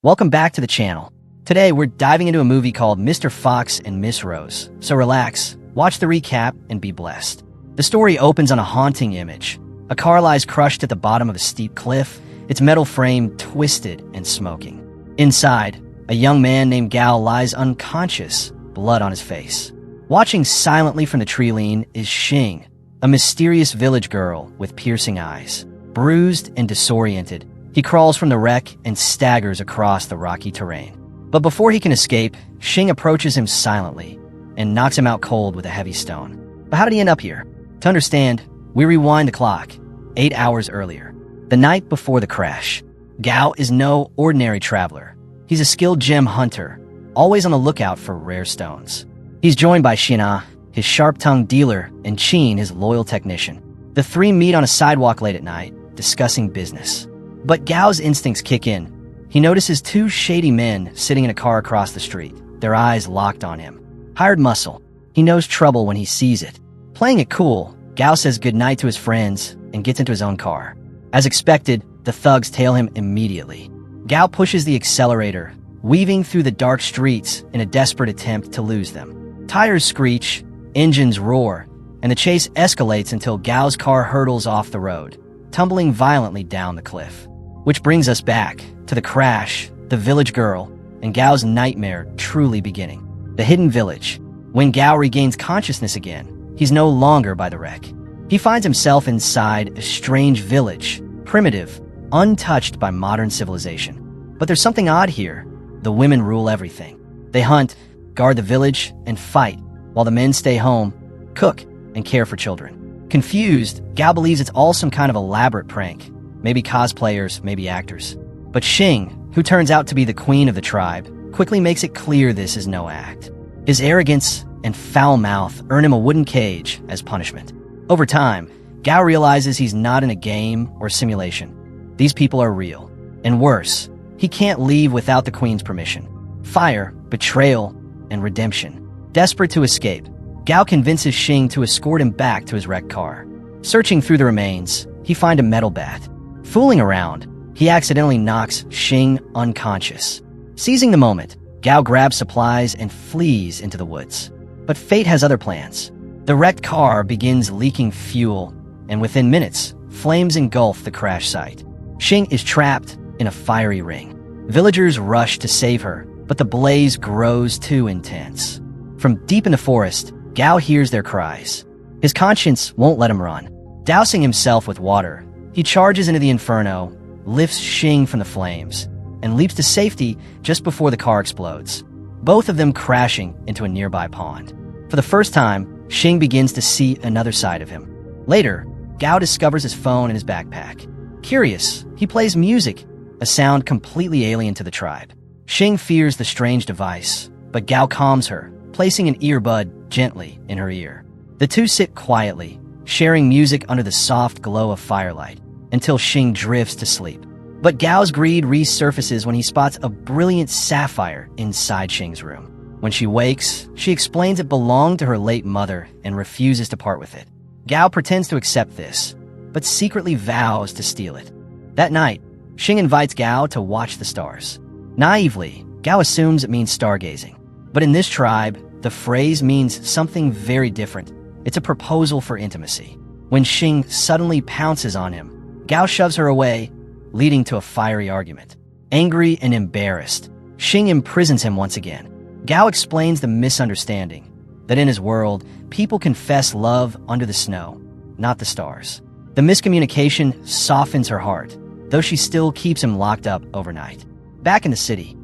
Welcome back to the channel. Today, we're diving into a movie called Mr. Fox and Miss Rose. So relax, watch the recap, and be blessed. The story opens on a haunting image. A car lies crushed at the bottom of a steep cliff, its metal frame twisted and smoking. Inside, a young man named Gal lies unconscious, blood on his face. Watching silently from the tree lean is Xing, a mysterious village girl with piercing eyes. Bruised and disoriented, he crawls from the wreck and staggers across the rocky terrain. But before he can escape, Xing approaches him silently and knocks him out cold with a heavy stone. But how did he end up here? To understand, we rewind the clock 8 hours earlier, the night before the crash. Gao is no ordinary traveler. He's a skilled gem hunter, always on the lookout for rare stones. He's joined by Xiana, his sharp-tongued dealer, and Qin, his loyal technician. The three meet on a sidewalk late at night, discussing business. But Gao's instincts kick in. He notices two shady men sitting in a car across the street, their eyes locked on him. Hired muscle. He knows trouble when he sees it. Playing it cool, Gao says goodnight to his friends and gets into his own car. As expected, the thugs tail him immediately. Gao pushes the accelerator, weaving through the dark streets in a desperate attempt to lose them. Tires screech, engines roar, and the chase escalates until Gao's car hurtles off the road, tumbling violently down the cliff. Which brings us back to the crash, the village girl, and Gao's nightmare truly beginning. The hidden village. When Gao regains consciousness again, he's no longer by the wreck. He finds himself inside a strange village, primitive, untouched by modern civilization. But there's something odd here. The women rule everything. They hunt, guard the village, and fight, while the men stay home, cook, and care for children. Confused, Gao believes it's all some kind of elaborate prank. Maybe cosplayers, maybe actors. But Xing, who turns out to be the queen of the tribe, quickly makes it clear this is no act. His arrogance and foul mouth earn him a wooden cage as punishment. Over time, Gao realizes he's not in a game or simulation. These people are real. And worse, he can't leave without the queen's permission. Fire, betrayal, and redemption. Desperate to escape, Gao convinces Xing to escort him back to his wrecked car. Searching through the remains, he finds a metal bat. Fooling around, he accidentally knocks Xing unconscious. Seizing the moment, Gao grabs supplies and flees into the woods. But fate has other plans. The wrecked car begins leaking fuel, and within minutes, flames engulf the crash site. Xing is trapped in a fiery ring. Villagers rush to save her, but the blaze grows too intense. From deep in the forest, Gao hears their cries. His conscience won't let him run. Dousing himself with water, he charges into the inferno, lifts Xing from the flames, and leaps to safety just before the car explodes, both of them crashing into a nearby pond. For the first time, Xing begins to see another side of him. Later, Gao discovers his phone in his backpack. Curious, he plays music, a sound completely alien to the tribe. Xing fears the strange device, but Gao calms her, placing an earbud gently in her ear. The two sit quietly, sharing music under the soft glow of firelight, until Xing drifts to sleep. But Gao's greed resurfaces when he spots a brilliant sapphire inside Xing's room. When she wakes, she explains it belonged to her late mother and refuses to part with it. Gao pretends to accept this, but secretly vows to steal it. That night, Xing invites Gao to watch the stars. Naively, Gao assumes it means stargazing. But in this tribe, the phrase means something very different. It's a proposal for intimacy. When Xing suddenly pounces on him, Gao shoves her away, leading to a fiery argument. Angry and embarrassed, Xing imprisons him once again. Gao explains the misunderstanding, that in his world, people confess love under the snow, not the stars. The miscommunication softens her heart, though she still keeps him locked up overnight. Back in the city,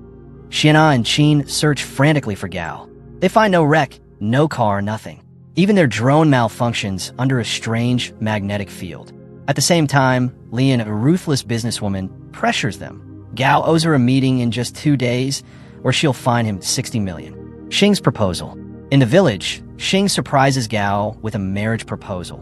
Xiana and Qin search frantically for Gao. They find no wreck, no car, nothing. Even their drone malfunctions under a strange magnetic field. At the same time, Lian, a ruthless businesswoman, pressures them. Gao owes her a meeting in just 2 days, or she'll fine him 60 million. Xing's proposal. In the village, Xing surprises Gao with a marriage proposal,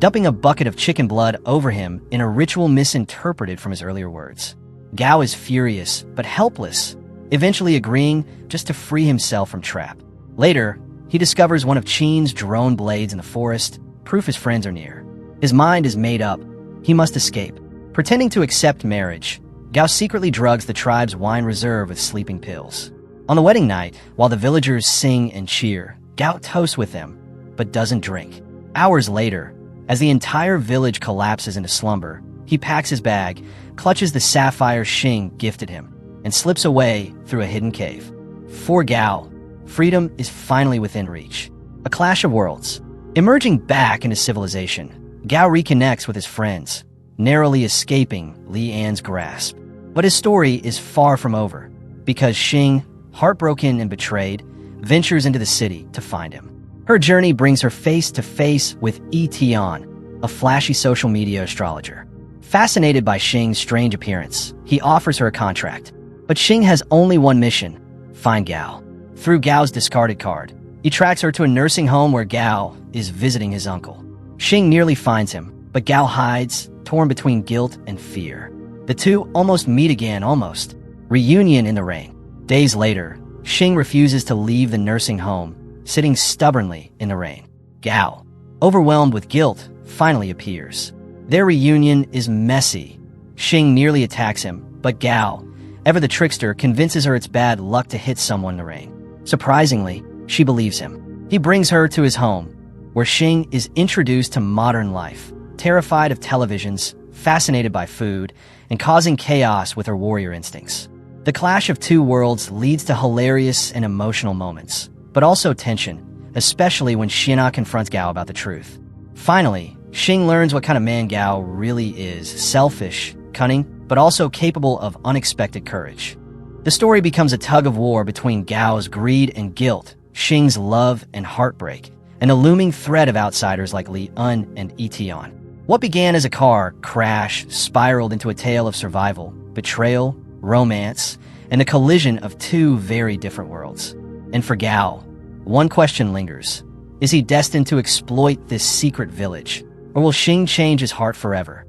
dumping a bucket of chicken blood over him in a ritual misinterpreted from his earlier words. Gao is furious, but helpless, eventually agreeing just to free himself from trap. Later, he discovers one of Qin's drone blades in the forest, proof his friends are near. His mind is made up. He must escape. Pretending to accept marriage, Gao secretly drugs the tribe's wine reserve with sleeping pills. On the wedding night, while the villagers sing and cheer, Gao toasts with them, but doesn't drink. Hours later, as the entire village collapses into slumber, he packs his bag, clutches the sapphire Xing gifted him, and slips away through a hidden cave. For Gao, freedom is finally within reach. A clash of worlds. Emerging back into civilization, Gao reconnects with his friends, narrowly escaping Li An's grasp. But his story is far from over, because Xing, heartbroken and betrayed, ventures into the city to find him. Her journey brings her face to face with Yi Tian, a flashy social media astrologer. Fascinated by Xing's strange appearance, he offers her a contract. But Xing has only one mission: find Gao. Through Gao's discarded card, he tracks her to a nursing home where Gao is visiting his uncle. Xing nearly finds him, but Gao hides, torn between guilt and fear. The two almost meet again, almost. Reunion in the rain. Days later, Xing refuses to leave the nursing home, sitting stubbornly in the rain. Gao, overwhelmed with guilt, finally appears. Their reunion is messy. Xing nearly attacks him, but Gao, ever the trickster, convinces her it's bad luck to hit someone in the rain. Surprisingly, she believes him. He brings her to his home, where Xing is introduced to modern life, terrified of televisions, fascinated by food, and causing chaos with her warrior instincts. The clash of two worlds leads to hilarious and emotional moments, but also tension, especially when Xina confronts Gao about the truth. Finally, Xing learns what kind of man Gao really is: selfish, cunning, but also capable of unexpected courage. The story becomes a tug-of-war between Gao's greed and guilt, Xing's love and heartbreak, and a looming threat of outsiders like Li Un and Yi Tian. What began as a car crash spiraled into a tale of survival, betrayal, romance, and the collision of two very different worlds. And for Gao, one question lingers. Is he destined to exploit this secret village? Or will Xing change his heart forever?